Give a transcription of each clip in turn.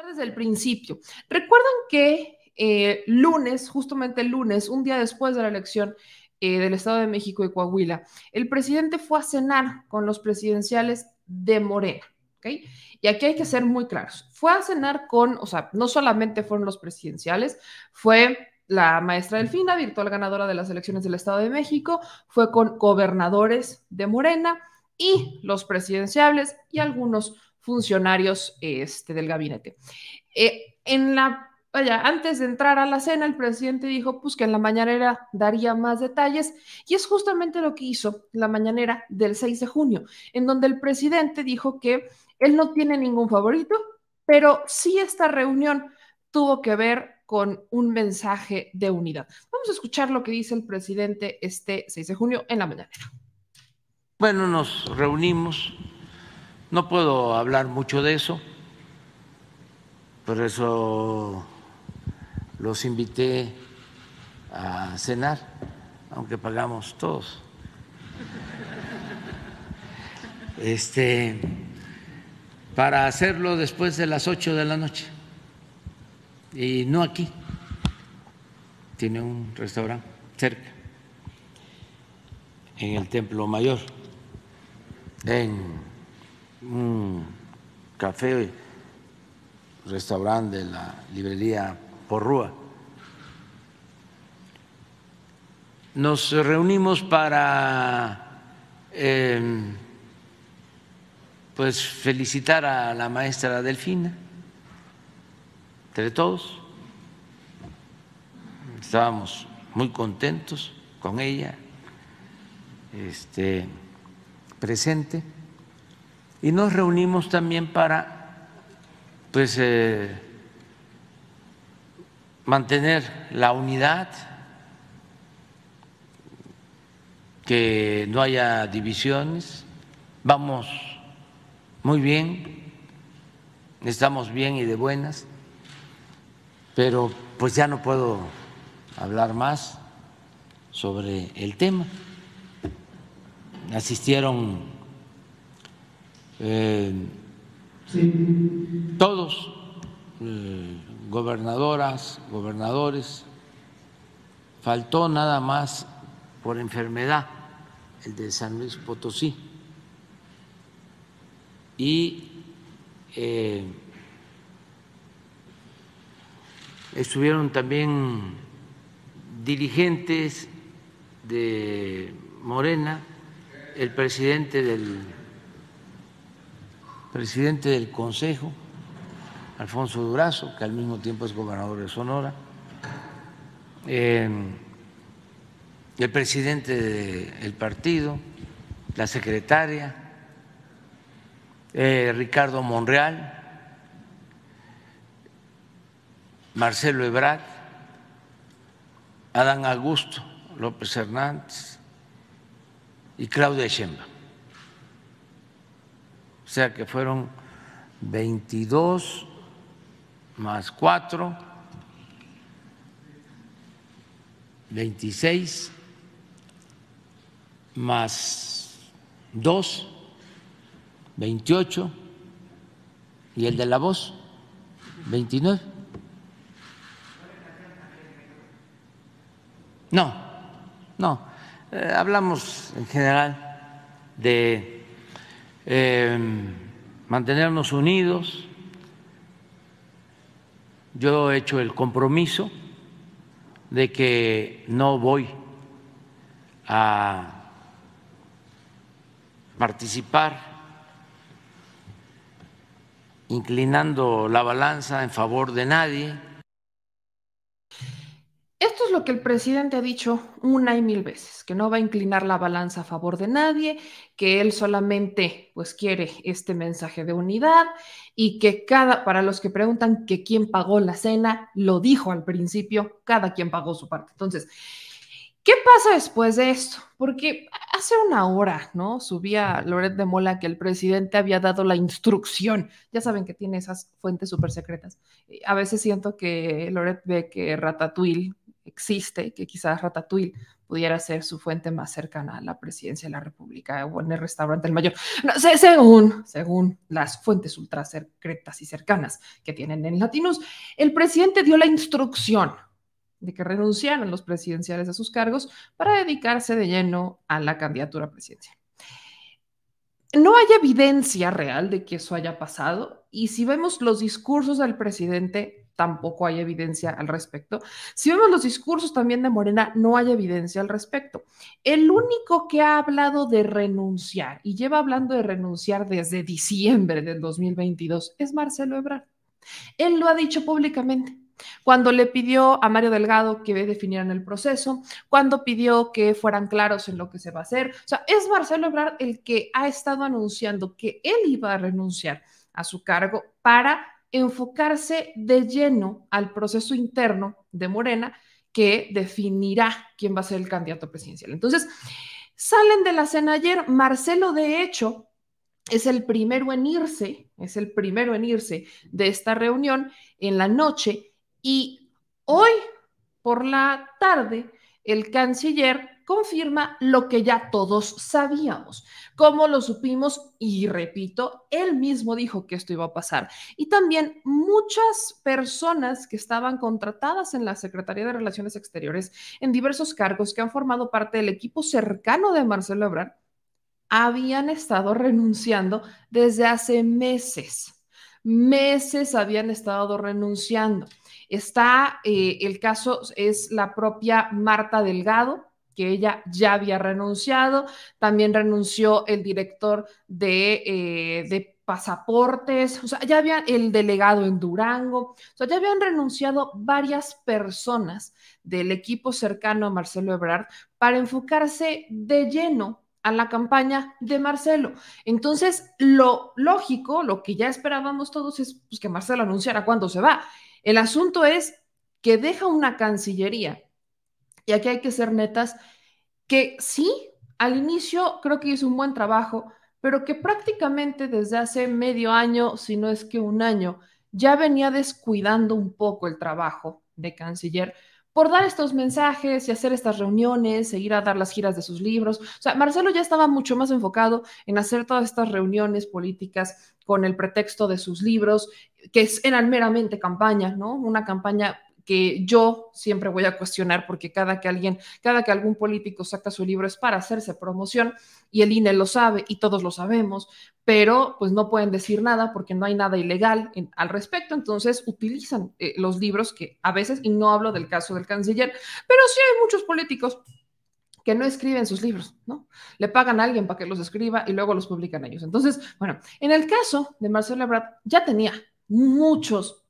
Desde el principio. ¿Recuerdan que lunes, justamente el lunes, un día después de la elección del Estado de México y Coahuila, el presidente fue a cenar con los presidenciales de Morena? ¿Okay? Y aquí hay que ser muy claros. Fue a cenar con, o sea, no solamente fueron los presidenciales, fue la maestra Delfina, virtual ganadora de las elecciones del Estado de México, fue con gobernadores de Morena y los presidenciables y algunos funcionarios del gabinete. Antes de entrar a la cena, el presidente dijo pues, que en la mañanera daría más detalles y es justamente lo que hizo la mañanera del 6 de junio, en donde el presidente dijo que él no tiene ningún favorito, pero sí esta reunión tuvo que ver con un mensaje de unidad. Vamos a escuchar lo que dice el presidente este 6 de junio en la mañanera. Bueno, nos reunimos, no puedo hablar mucho de eso, por eso los invité a cenar, aunque pagamos todos. Para hacerlo después de las 8 de la noche y no aquí, tiene un restaurante cerca, en el Templo Mayor, en un café, restaurante de la librería Porrúa. Nos reunimos para pues felicitar a la maestra Delfina, entre todos. Estábamos muy contentos con ella presente, y nos reunimos también para pues mantener la unidad, que no haya divisiones. Vamos muy bien, estamos bien y de buenas, pero pues ya no puedo hablar más sobre el tema. Asistieron todos, gobernadoras, gobernadores. Faltó nada más por enfermedad el de San Luis Potosí, y estuvieron también dirigentes de Morena, el presidente del Consejo, Alfonso Durazo, que al mismo tiempo es gobernador de Sonora, el presidente del partido, la secretaria, Ricardo Monreal, Marcelo Ebrard, Adán Augusto López Hernández y Claudia Sheinbaum. O sea que fueron 22 más 4, 26 más 2, 28, y el de La Voz, 29. No, hablamos en general de mantenernos unidos. Yo he hecho el compromiso de que no voy a participar inclinando la balanza en favor de nadie. Esto es lo que el presidente ha dicho una y mil veces, que no va a inclinar la balanza a favor de nadie, que él solamente pues quiere este mensaje de unidad y que para los que preguntan que quién pagó la cena, lo dijo al principio, cada quien pagó su parte. Entonces, ¿qué pasa después de esto? Porque hace una hora, ¿no? Subía Loret de Mola que el presidente había dado la instrucción. Ya saben que tiene esas fuentes súper secretas. A veces siento que Loret ve que Ratatouille existe que quizás Ratatouille pudiera ser su fuente más cercana a la presidencia de la República o en el restaurante El Mayor. No, según las fuentes ultra secretas y cercanas que tienen en Latinus, el presidente dio la instrucción de que renunciaran los presidenciales a sus cargos para dedicarse de lleno a la candidatura presidencial. No hay evidencia real de que eso haya pasado y si vemos los discursos del presidente, tampoco hay evidencia al respecto. Si vemos los discursos también de Morena, no hay evidencia al respecto. El único que ha hablado de renunciar y lleva hablando de renunciar desde diciembre del 2022 es Marcelo Ebrard. Él lo ha dicho públicamente. Cuando le pidió a Mario Delgado que definieran el proceso, cuando pidió que fueran claros en lo que se va a hacer. O sea, es Marcelo Ebrard el que ha estado anunciando que él iba a renunciar a su cargo para enfocarse de lleno al proceso interno de Morena que definirá quién va a ser el candidato presidencial. Entonces, salen de la cena ayer. Marcelo, de hecho, es el primero en irse de esta reunión en la noche y hoy por la tarde el canciller confirma lo que ya todos sabíamos. ¿Cómo lo supimos? Y repito, él mismo dijo que esto iba a pasar. Y también muchas personas que estaban contratadas en la Secretaría de Relaciones Exteriores en diversos cargos que han formado parte del equipo cercano de Marcelo Ebrard habían estado renunciando desde hace meses. Meses habían estado renunciando. Está el caso, es la propia Marta Delgado, que ella ya había renunciado. También renunció el director de pasaportes, o sea, ya había el delegado en Durango, o sea, ya habían renunciado varias personas del equipo cercano a Marcelo Ebrard para enfocarse de lleno a la campaña de Marcelo. Entonces, lo lógico, lo que ya esperábamos todos es pues, que Marcelo anunciara cuándo se va. El asunto es que deja una cancillería, y aquí hay que ser netas, que sí, al inicio creo que hizo un buen trabajo, pero que prácticamente desde hace medio año, si no es que un año, ya venía descuidando un poco el trabajo de canciller por dar estos mensajes y hacer estas reuniones, seguir a dar las giras de sus libros. O sea, Marcelo ya estaba mucho más enfocado en hacer todas estas reuniones políticas con el pretexto de sus libros, que eran meramente campaña, ¿no? Una campaña que yo siempre voy a cuestionar porque cada que algún político saca su libro es para hacerse promoción y el INE lo sabe y todos lo sabemos, pero pues no pueden decir nada porque no hay nada ilegal al respecto, entonces utilizan los libros que a veces, y no hablo del caso del canciller, pero sí hay muchos políticos que no escriben sus libros, ¿no? Le pagan a alguien para que los escriba y luego los publican ellos. Entonces, bueno, en el caso de Marcelo Ebrard ya tenía muchos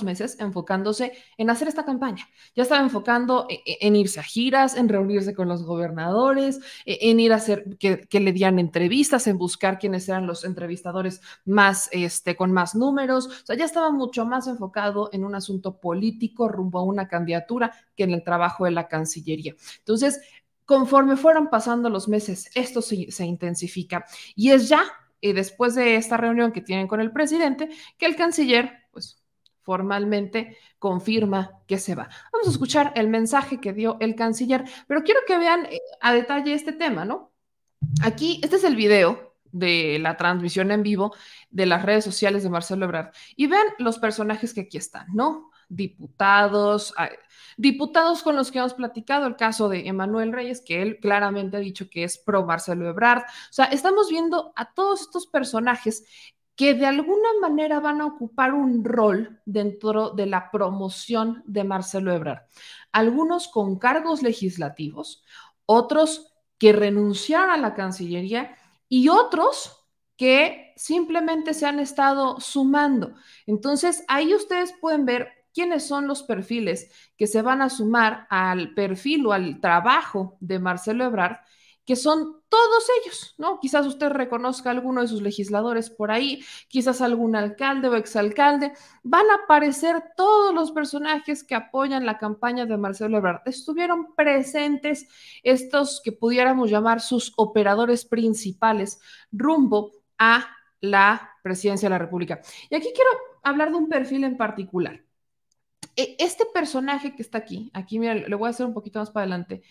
meses enfocándose en hacer esta campaña. Ya estaba enfocando en irse a giras, en reunirse con los gobernadores, en ir a hacer que le dieran entrevistas, en buscar quiénes eran los entrevistadores más, con más números. O sea, ya estaba mucho más enfocado en un asunto político rumbo a una candidatura que en el trabajo de la Cancillería. Entonces, conforme fueron pasando los meses, esto se intensifica y es ya después de esta reunión que tienen con el presidente que el canciller, pues formalmente confirma que se va. Vamos a escuchar el mensaje que dio el canciller, pero quiero que vean a detalle este tema, ¿no? Aquí, este es el video de la transmisión en vivo de las redes sociales de Marcelo Ebrard y vean los personajes que aquí están, ¿no? Diputados con los que hemos platicado, el caso de Emanuel Reyes, que él claramente ha dicho que es pro Marcelo Ebrard. O sea, estamos viendo a todos estos personajes que de alguna manera van a ocupar un rol dentro de la promoción de Marcelo Ebrard. Algunos con cargos legislativos, otros que renunciaron a la Cancillería y otros que simplemente se han estado sumando. Entonces, ahí ustedes pueden ver quiénes son los perfiles que se van a sumar al perfil o al trabajo de Marcelo Ebrard, que son todos ellos, ¿no? Quizás usted reconozca a alguno de sus legisladores por ahí, quizás algún alcalde o exalcalde. Van a aparecer todos los personajes que apoyan la campaña de Marcelo Ebrard. Estuvieron presentes estos que pudiéramos llamar sus operadores principales rumbo a la presidencia de la República. Y aquí quiero hablar de un perfil en particular. este personaje que está aquí, mira, le voy a hacer un poquito más para adelante.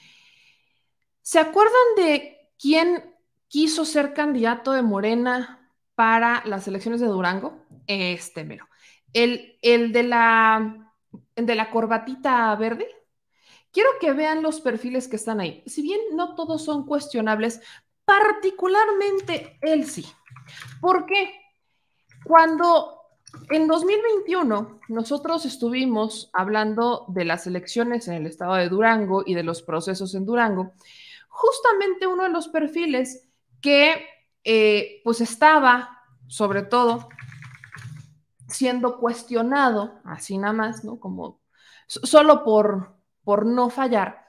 ¿Se acuerdan de quién quiso ser candidato de Morena para las elecciones de Durango? Mero. El de la corbatita verde. Quiero que vean los perfiles que están ahí. Si bien no todos son cuestionables, particularmente él sí. ¿Por qué? Cuando en 2021 nosotros estuvimos hablando de las elecciones en el estado de Durango y de los procesos en Durango, justamente uno de los perfiles que pues estaba sobre todo siendo cuestionado, así nada más, ¿no? Como solo por no fallar.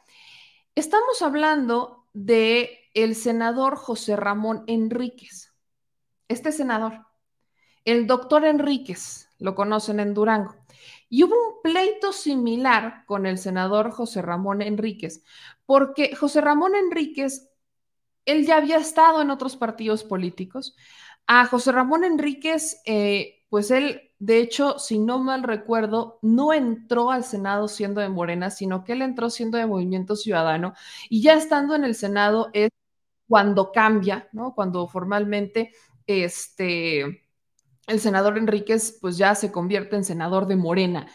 Estamos hablando de el senador José Ramón Enríquez. Este senador, el doctor Enríquez, lo conocen en Durango. Y hubo un pleito similar con el senador José Ramón Enríquez, porque José Ramón Enríquez, él ya había estado en otros partidos políticos. A José Ramón Enríquez, pues él, de hecho, si no mal recuerdo, no entró al Senado siendo de Morena, sino que él entró siendo de Movimiento Ciudadano, y ya estando en el Senado es cuando cambia, ¿no? Cuando formalmente el senador Enríquez pues ya se convierte en senador de Morena.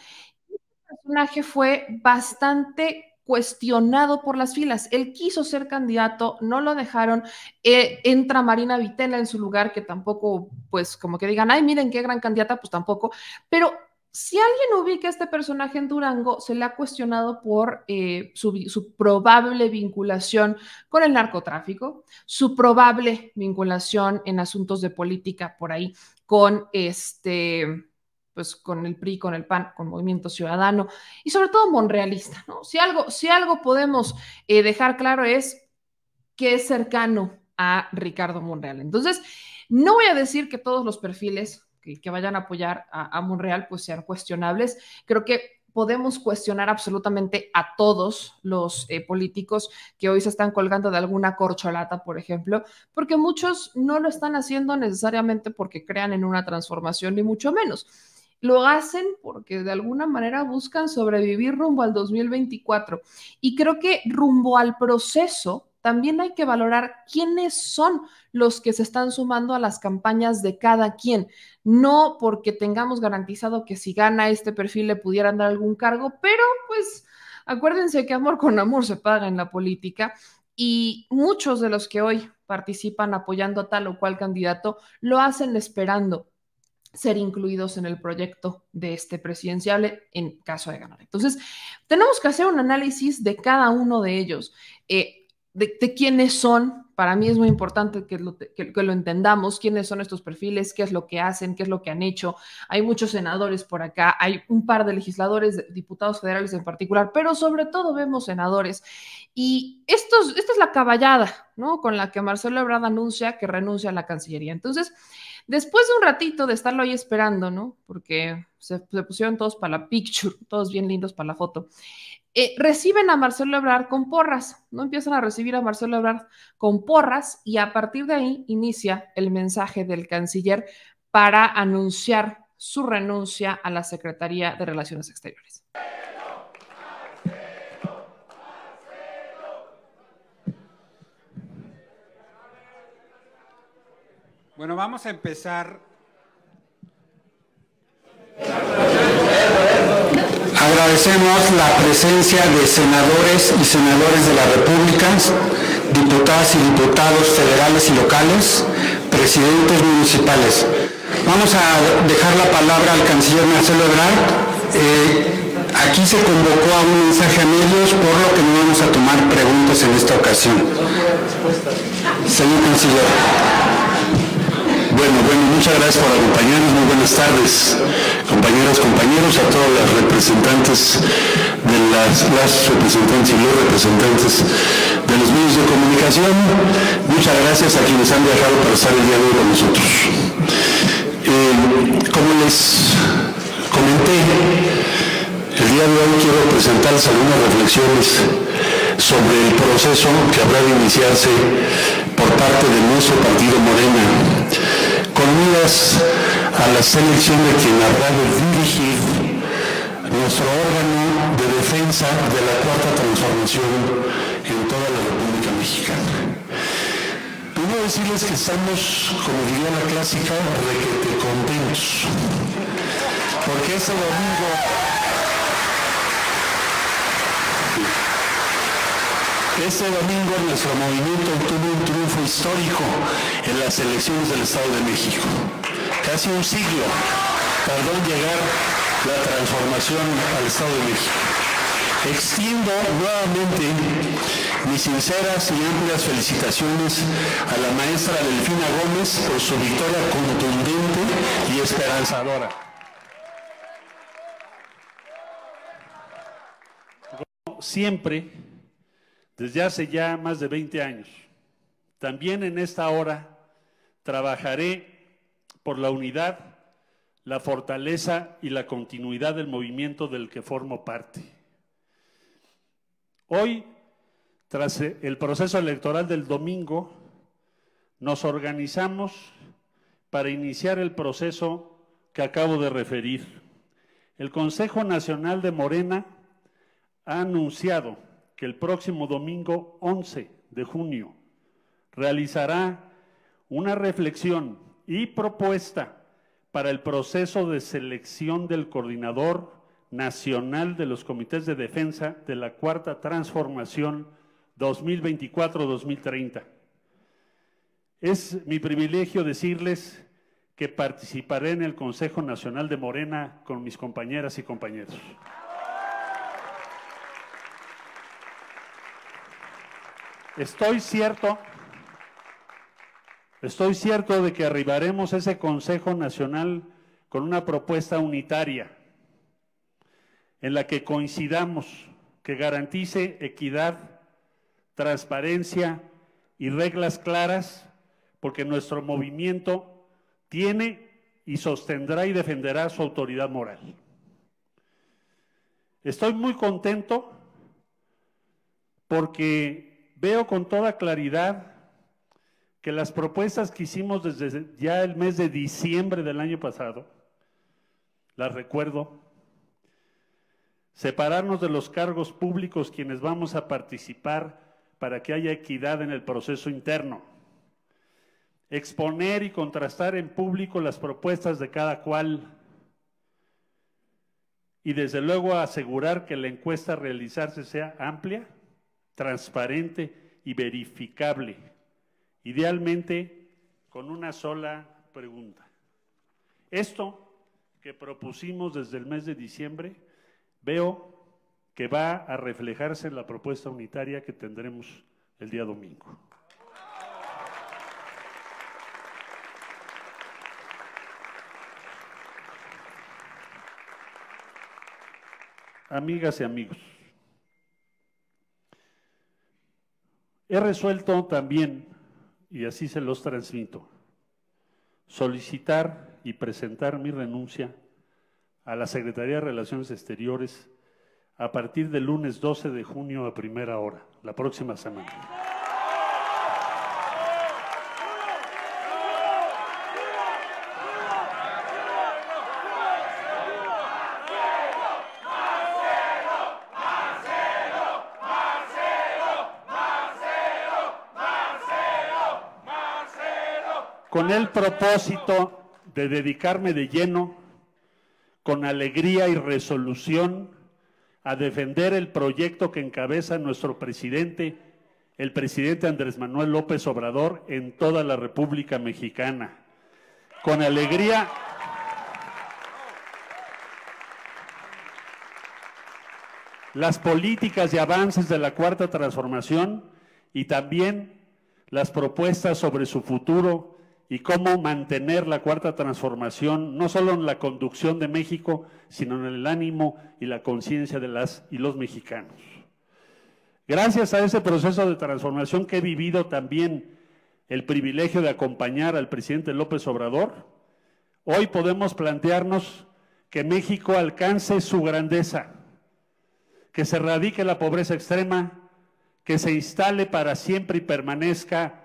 El personaje fue bastante cuestionado por las filas. Él quiso ser candidato, no lo dejaron. Entra Marina Vitela en su lugar, que tampoco, pues como que digan, ay, miren qué gran candidata, pues tampoco. Pero si alguien ubica a este personaje en Durango, se le ha cuestionado por su probable vinculación con el narcotráfico, su probable vinculación en asuntos de política por ahí, con pues con el PRI, con el PAN, con Movimiento Ciudadano y sobre todo monrealista, ¿no? Si algo podemos dejar claro es que es cercano a Ricardo Monreal. Entonces, no voy a decir que todos los perfiles que vayan a apoyar a Monreal pues sean cuestionables. Creo que podemos cuestionar absolutamente a todos los políticos que hoy se están colgando de alguna corcholata, por ejemplo, porque muchos no lo están haciendo necesariamente porque crean en una transformación, ni mucho menos. Lo hacen porque de alguna manera buscan sobrevivir rumbo al 2024. Y creo que rumbo al proceso también hay que valorar quiénes son los que se están sumando a las campañas de cada quien. No porque tengamos garantizado que si gana este perfil le pudieran dar algún cargo, pero pues acuérdense que amor con amor se paga en la política, y muchos de los que hoy participan apoyando a tal o cual candidato lo hacen esperando ser incluidos en el proyecto de este presidenciable en caso de ganar. Entonces, tenemos que hacer un análisis de cada uno de ellos, de quiénes son. Para mí es muy importante que lo entendamos, quiénes son estos perfiles, qué es lo que hacen, qué es lo que han hecho. Hay muchos senadores por acá, hay un par de legisladores, diputados federales en particular, pero sobre todo vemos senadores. Y esta es la caballada, ¿no? Con la que Marcelo Ebrard anuncia que renuncia a la Cancillería. Entonces, después de un ratito de estarlo ahí esperando, ¿no? Porque se pusieron todos para la picture, todos bien lindos para la foto. Reciben a Marcelo Ebrard con porras, ¿no? Empiezan a recibir a Marcelo Ebrard con porras, y a partir de ahí inicia el mensaje del canciller para anunciar su renuncia a la Secretaría de Relaciones Exteriores. Bueno, vamos a empezar. Agradecemos la presencia de senadores y senadoras de la República, diputadas y diputados federales y locales, presidentes municipales. Vamos a dejar la palabra al canciller Marcelo Ebrard. Aquí se convocó a un mensaje a medios, por lo que no vamos a tomar preguntas en esta ocasión. Señor canciller. Bueno, muchas gracias por acompañarnos. Muy buenas tardes, compañeras, compañeros, a todos los representantes de las representantes y los representantes de los medios de comunicación. Muchas gracias a quienes han viajado para estar el día de hoy con nosotros. Como les comenté, el día de hoy quiero presentarles algunas reflexiones sobre el proceso que habrá de iniciarse por parte de nuestro partido Morena, con miras a la selección de quien habrá de dirigir nuestro órgano de defensa de la Cuarta Transformación en toda la República Mexicana. Primero decirles que estamos, como diría la clásica, requete contentos, porque este domingo nuestro movimiento tuvo un triunfo histórico en las elecciones del Estado de México. Casi un siglo tardó en llegar la transformación al Estado de México. Extiendo nuevamente mis sinceras y amplias felicitaciones a la maestra Delfina Gómez por su victoria contundente y esperanzadora. Siempre, desde hace ya más de 20 años, también en esta hora trabajaré por la unidad, la fortaleza y la continuidad del movimiento del que formo parte. Hoy, tras el proceso electoral del domingo, nos organizamos para iniciar el proceso que acabo de referir. El Consejo Nacional de Morena ha anunciado que el próximo domingo 11 de junio realizará una reflexión y propuesta para el proceso de selección del coordinador nacional de los comités de defensa de la Cuarta Transformación 2024-2030. Es mi privilegio decirles que participaré en el Consejo Nacional de Morena con mis compañeras y compañeros. Estoy cierto de que arribaremos a ese Consejo Nacional con una propuesta unitaria en la que coincidamos, que garantice equidad, transparencia y reglas claras, porque nuestro movimiento tiene y sostendrá y defenderá su autoridad moral. Estoy muy contento porque veo con toda claridad que las propuestas que hicimos desde ya el mes de diciembre del año pasado, las recuerdo, separarnos de los cargos públicos quienes vamos a participar para que haya equidad en el proceso interno, exponer y contrastar en público las propuestas de cada cual y desde luego asegurar que la encuesta a realizarse sea amplia, transparente y verificable, idealmente con una sola pregunta. Esto que propusimos desde el mes de diciembre, veo que va a reflejarse en la propuesta unitaria que tendremos el día domingo. Amigas y amigos, he resuelto también, y así se los transmito, solicitar y presentar mi renuncia a la Secretaría de Relaciones Exteriores a partir del lunes 12 de junio a primera hora, la próxima semana. Con el propósito de dedicarme de lleno, con alegría y resolución, a defender el proyecto que encabeza nuestro presidente, el presidente Andrés Manuel López Obrador, en toda la República Mexicana. Con alegría las políticas y avances de la Cuarta Transformación y también las propuestas sobre su futuro y cómo mantener la Cuarta Transformación, no solo en la conducción de México, sino en el ánimo y la conciencia de las y los mexicanos. Gracias a ese proceso de transformación que he vivido también el privilegio de acompañar al presidente López Obrador, hoy podemos plantearnos que México alcance su grandeza, que se erradique la pobreza extrema, que se instale para siempre y permanezca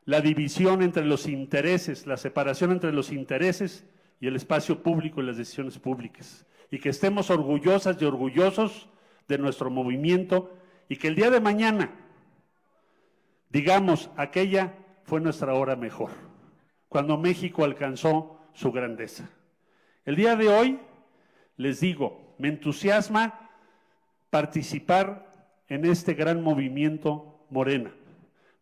la división entre los intereses, la separación entre los intereses y el espacio público y las decisiones públicas, y que estemos orgullosas y orgullosos de nuestro movimiento y que el día de mañana digamos, aquella fue nuestra hora mejor, cuando México alcanzó su grandeza. El día de hoy, les digo, me entusiasma participar en este gran movimiento Morena.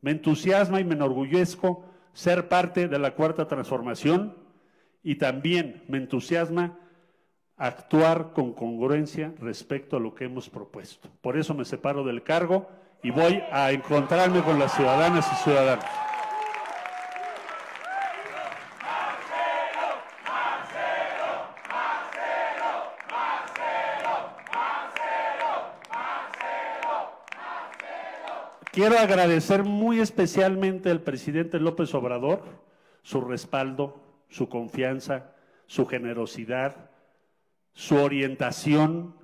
Me entusiasma y me enorgullezco ser parte de la Cuarta Transformación y también me entusiasma actuar con congruencia respecto a lo que hemos propuesto. Por eso me separo del cargo y voy a encontrarme con las ciudadanas y ciudadanos. Quiero agradecer muy especialmente al presidente López Obrador su respaldo, su confianza, su generosidad, su orientación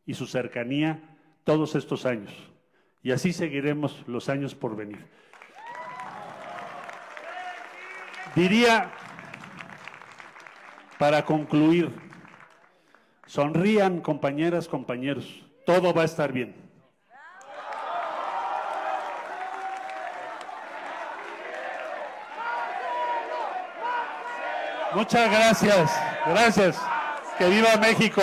y su cercanía todos estos años. Y así seguiremos los años por venir. Diría, para concluir, sonrían, compañeras, compañeros, todo va a estar bien. Muchas gracias, gracias. Que viva México.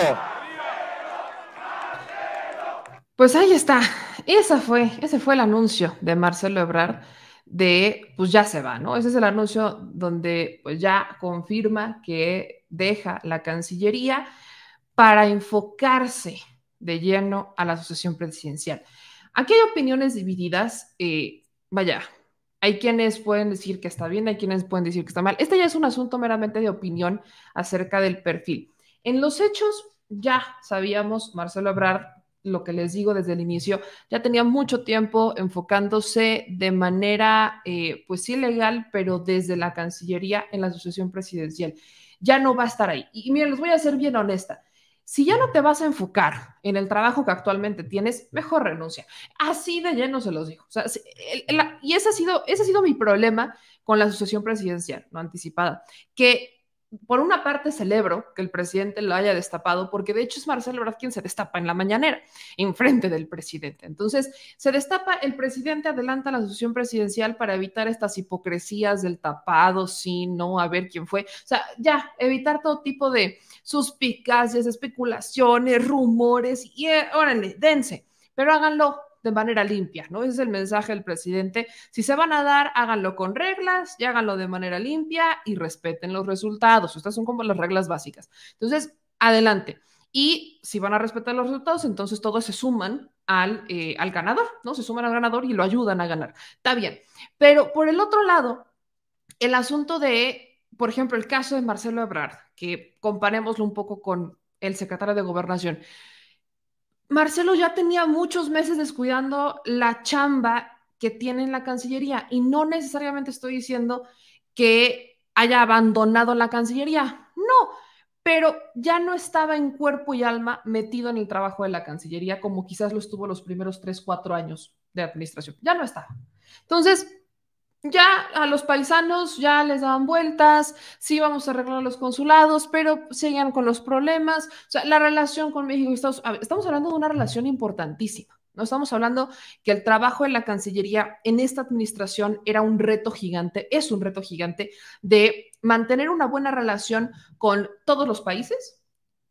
Pues ahí está. Ese fue el anuncio de Marcelo Ebrard de, pues ya se va, ¿no? Ese es el anuncio donde pues ya confirma que deja la Cancillería para enfocarse de lleno a la sucesión presidencial. Aquí hay opiniones divididas, vaya, hay quienes pueden decir que está bien, hay quienes pueden decir que está mal. Este ya es un asunto meramente de opinión acerca del perfil. En los hechos ya sabíamos, Marcelo Ebrard, lo que les digo desde el inicio, ya tenía mucho tiempo enfocándose de manera, pues sí legal, pero desde la Cancillería en la sucesión presidencial. Ya no va a estar ahí. Y miren, les voy a ser bien honesta. Si ya no te vas a enfocar en el trabajo que actualmente tienes, mejor renuncia. Así de lleno se los digo. O sea, y ese ha sido mi problema con la sucesión presidencial, no anticipada, que por una parte celebro que el presidente lo haya destapado, porque de hecho es Marcelo Ebrard quien se destapa en la mañanera, enfrente del presidente. Entonces, se destapa, el presidente adelanta la sucesión presidencial para evitar estas hipocresías del tapado, sí, no, a ver quién fue. O sea, ya, evitar todo tipo de suspicacias, especulaciones, rumores, y órale, dense, pero háganlo de manera limpia, ¿no? Ese es el mensaje del presidente. Si se van a dar, háganlo con reglas y háganlo de manera limpia y respeten los resultados. Estas son como las reglas básicas. Entonces, adelante. Y si van a respetar los resultados, entonces todos se suman al ganador, ¿no? Se suman al ganador y lo ayudan a ganar. Está bien. Pero por el otro lado, el asunto de, por ejemplo, el caso de Marcelo Ebrard, que comparémoslo un poco con el secretario de Gobernación. Marcelo ya tenía muchos meses descuidando la chamba que tiene en la Cancillería y no necesariamente estoy diciendo que haya abandonado la Cancillería, no, pero ya no estaba en cuerpo y alma metido en el trabajo de la Cancillería como quizás lo estuvo los primeros 3, 4 años de administración, ya no estaba. Entonces, ya a los paisanos ya les daban vueltas, sí vamos a arreglar los consulados, pero seguían con los problemas. O sea, la relación con México y estamos hablando de una relación importantísima. No estamos hablando que el trabajo en la Cancillería en esta administración era un reto gigante, es un reto gigante de mantener una buena relación con todos los países,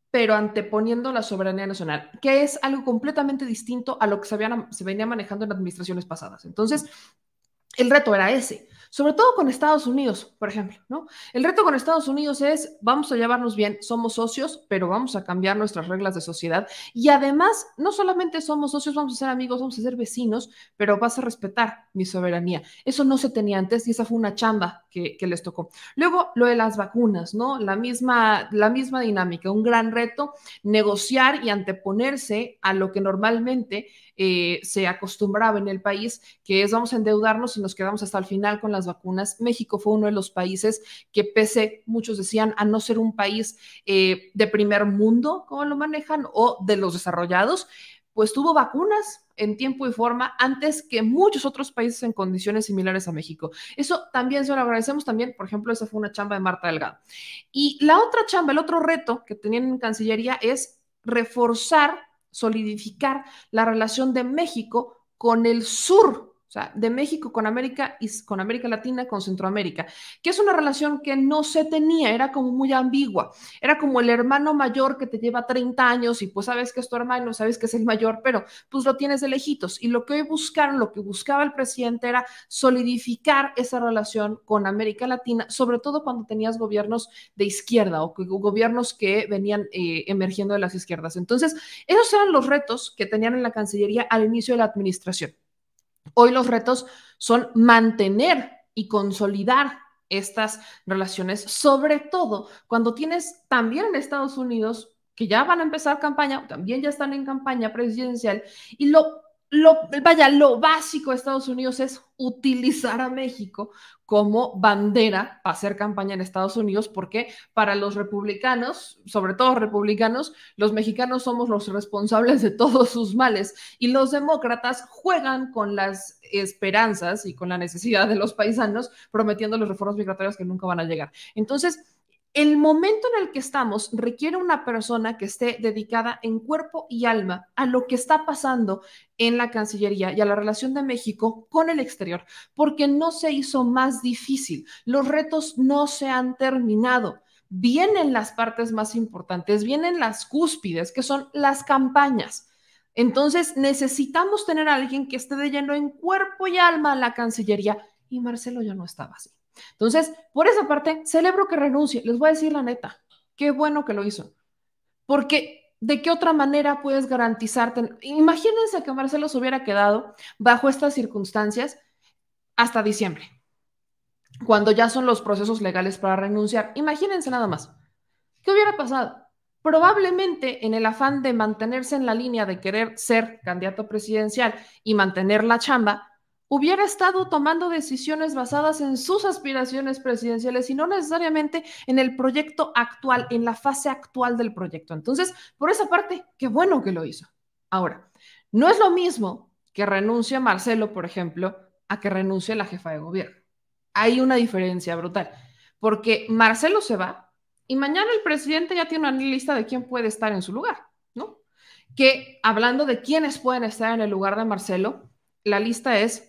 pero anteponiendo la soberanía nacional, que es algo completamente distinto a lo que se venía manejando en administraciones pasadas. Entonces, el reto era ese, sobre todo con Estados Unidos, por ejemplo, ¿no? El reto con Estados Unidos es, vamos a llevarnos bien, somos socios, pero vamos a cambiar nuestras reglas de sociedad y además, no solamente somos socios, vamos a ser amigos, vamos a ser vecinos, pero vas a respetar mi soberanía. Eso no se tenía antes y esa fue una chamba que les tocó. Luego, lo de las vacunas, ¿no? La misma dinámica, un gran reto, negociar y anteponerse a lo que normalmente se acostumbraba en el país, que es vamos a endeudarnos y nos quedamos hasta el final con las vacunas. México fue uno de los países que pese, muchos decían, a no ser un país de primer mundo, como lo manejan, o de los desarrollados, pues tuvo vacunas en tiempo y forma antes que muchos otros países en condiciones similares a México. Eso también se lo agradecemos también, por ejemplo, esa fue una chamba de Marta Delgado. Y la otra chamba, el otro reto que tenían en Cancillería es reforzar, solidificar la relación de México con el sur, o sea, de México con América y con América Latina, con Centroamérica, que es una relación que no se tenía, era como muy ambigua, era como el hermano mayor que te lleva 30 años y pues sabes que es tu hermano, sabes que es el mayor, pero pues lo tienes de lejitos. Y lo que hoy buscaron, lo que buscaba el presidente era solidificar esa relación con América Latina, sobre todo cuando tenías gobiernos de izquierda o gobiernos que venían emergiendo de las izquierdas. Entonces, esos eran los retos que tenían en la Cancillería al inicio de la administración. Hoy los retos son mantener y consolidar estas relaciones, sobre todo cuando tienes también en Estados Unidos, que ya van a empezar campaña, también ya están en campaña presidencial, y lo básico de Estados Unidos es utilizar a México como bandera para hacer campaña en Estados Unidos, porque para los republicanos, sobre todo republicanos, los mexicanos somos los responsables de todos sus males y los demócratas juegan con las esperanzas y con la necesidad de los paisanos prometiendo las reformas migratorias que nunca van a llegar. Entonces, el momento en el que estamos requiere una persona que esté dedicada en cuerpo y alma a lo que está pasando en la Cancillería y a la relación de México con el exterior, porque no se hizo más difícil. Los retos no se han terminado. Vienen las partes más importantes, vienen las cúspides, que son las campañas. Entonces necesitamos tener a alguien que esté de lleno en cuerpo y alma a la Cancillería, y Marcelo ya no estaba así. Entonces, por esa parte, celebro que renuncie. Les voy a decir la neta, qué bueno que lo hizo. Porque ¿de qué otra manera puedes garantizarte? Imagínense que Marcelo se hubiera quedado bajo estas circunstancias hasta diciembre, cuando ya son los procesos legales para renunciar. Imagínense nada más. ¿Qué hubiera pasado? Probablemente en el afán de mantenerse en la línea de querer ser candidato presidencial y mantener la chamba, hubiera estado tomando decisiones basadas en sus aspiraciones presidenciales y no necesariamente en el proyecto actual, en la fase actual del proyecto. Entonces, por esa parte, qué bueno que lo hizo. Ahora, no es lo mismo que renuncie Marcelo, por ejemplo, a que renuncie la jefa de gobierno. Hay una diferencia brutal, porque Marcelo se va y mañana el presidente ya tiene una lista de quién puede estar en su lugar, ¿no? Que hablando de quiénes pueden estar en el lugar de Marcelo, la lista es...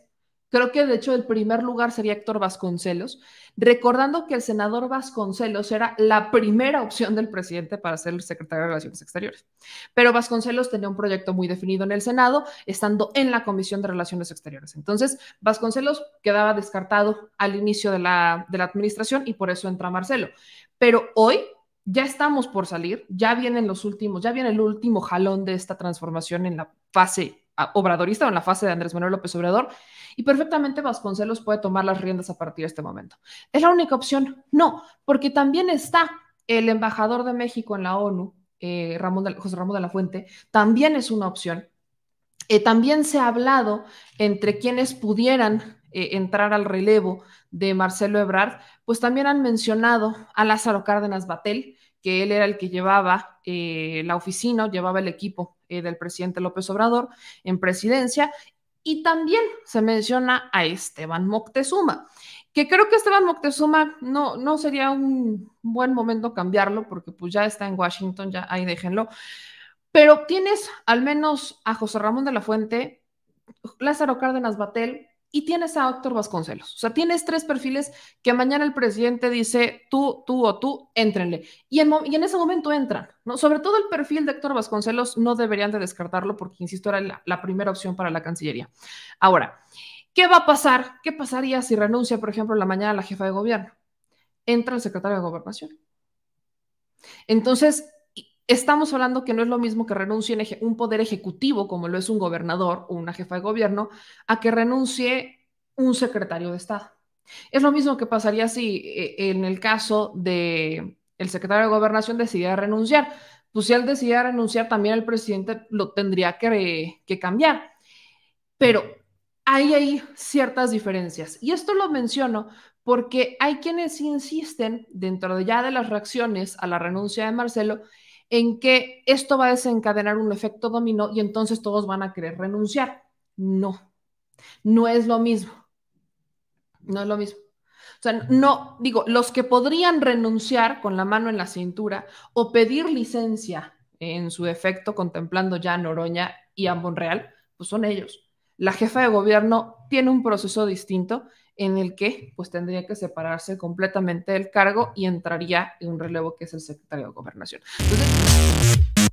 Creo que de hecho el primer lugar sería Héctor Vasconcelos, recordando que el senador Vasconcelos era la primera opción del presidente para ser el secretario de Relaciones Exteriores. Pero Vasconcelos tenía un proyecto muy definido en el Senado, estando en la Comisión de Relaciones Exteriores. Entonces, Vasconcelos quedaba descartado al inicio de la administración y por eso entra Marcelo. Pero hoy ya estamos por salir, ya viene el último jalón de esta transformación en la fase obradorista o en la fase de Andrés Manuel López Obrador, y perfectamente Vasconcelos puede tomar las riendas a partir de este momento. ¿Es la única opción? No, porque también está el embajador de México en la ONU, José Ramón de la Fuente, también es una opción. También se ha hablado entre quienes pudieran entrar al relevo de Marcelo Ebrard, pues también han mencionado a Lázaro Cárdenas Batel, que él era el que llevaba la oficina, llevaba el equipo del presidente López Obrador en presidencia, y también se menciona a Esteban Moctezuma, que creo que Esteban Moctezuma no sería un buen momento cambiarlo, porque pues ya está en Washington, ya ahí déjenlo, pero tienes al menos a José Ramón de la Fuente, Lázaro Cárdenas Batel, y tienes a Héctor Vasconcelos. O sea, tienes tres perfiles que mañana el presidente dice tú o tú, éntrenle. Y en ese momento entran, ¿no? Sobre todo el perfil de Héctor Vasconcelos no deberían de descartarlo porque, insisto, era la primera opción para la Cancillería. Ahora, ¿qué va a pasar? ¿Qué pasaría si renuncia, por ejemplo, en la mañana la jefa de gobierno? Entra el secretario de Gobernación. Entonces, estamos hablando que no es lo mismo que renuncie un poder ejecutivo, como lo es un gobernador o una jefa de gobierno, a que renuncie un secretario de Estado. Es lo mismo que pasaría si en el caso de el secretario de Gobernación decidiera renunciar. Pues si él decidiera renunciar, también el presidente lo tendría que cambiar. Pero hay ciertas diferencias. Y esto lo menciono porque hay quienes insisten, dentro de ya de las reacciones a la renuncia de Marcelo, en que esto va a desencadenar un efecto dominó y entonces todos van a querer renunciar. No, no es lo mismo. No es lo mismo. O sea, no, digo, los que podrían renunciar con la mano en la cintura o pedir licencia en su defecto, contemplando ya a Noroña y a Monreal, pues son ellos. La jefa de gobierno tiene un proceso distinto en el que pues tendría que separarse completamente del cargo y entraría en un relevo que es el secretario de Gobernación. Entonces,